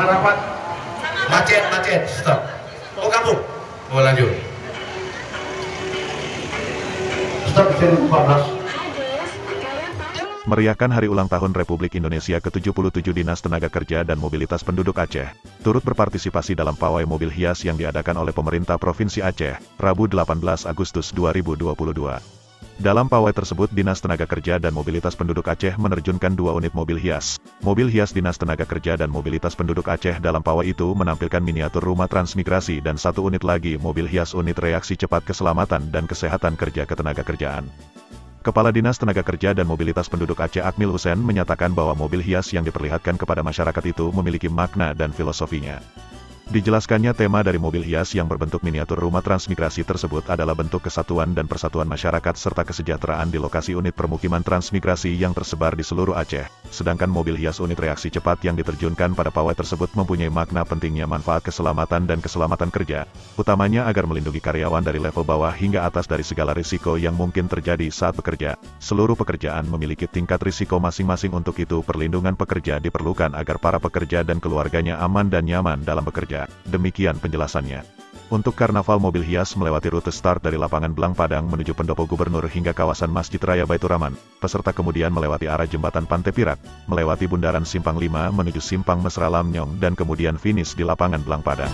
rapat. Macet, stop. Oh kampung. Oh lanjut. Stop sini 14. Meriahkan Hari Ulang Tahun Republik Indonesia ke-77 Dinas Tenaga Kerja dan Mobilitas Penduduk Aceh, turut berpartisipasi dalam pawai mobil hias yang diadakan oleh pemerintah Provinsi Aceh, Rabu 18 Agustus 2022. Dalam pawai tersebut Dinas Tenaga Kerja dan Mobilitas Penduduk Aceh menerjunkan 2 unit mobil hias. Mobil hias Dinas Tenaga Kerja dan Mobilitas Penduduk Aceh dalam pawai itu menampilkan miniatur rumah transmigrasi dan 1 unit lagi mobil hias unit reaksi cepat keselamatan dan kesehatan kerja ketenagakerjaan. Kepala Dinas Tenaga Kerja dan Mobilitas Penduduk Aceh Akmil Hussein menyatakan bahwa mobil hias yang diperlihatkan kepada masyarakat itu memiliki makna dan filosofinya. Dijelaskannya tema dari mobil hias yang berbentuk miniatur rumah transmigrasi tersebut adalah bentuk kesatuan dan persatuan masyarakat serta kesejahteraan di lokasi unit permukiman transmigrasi yang tersebar di seluruh Aceh. Sedangkan mobil hias unit reaksi cepat yang diterjunkan pada pawai tersebut mempunyai makna pentingnya manfaat keselamatan dan keselamatan kerja, utamanya agar melindungi karyawan dari level bawah hingga atas dari segala risiko yang mungkin terjadi saat bekerja. Seluruh pekerjaan memiliki tingkat risiko masing-masing, untuk itu perlindungan pekerja diperlukan agar para pekerja dan keluarganya aman dan nyaman dalam bekerja. Demikian penjelasannya. Untuk karnaval mobil hias melewati rute start dari lapangan Belang Padang menuju Pendopo Gubernur hingga kawasan Masjid Raya Baitur Rahman. Peserta kemudian melewati arah jembatan Pantai Pirak, melewati bundaran Simpang 5 menuju Simpang Mesra Lamnyong dan kemudian finish di lapangan Belang Padang.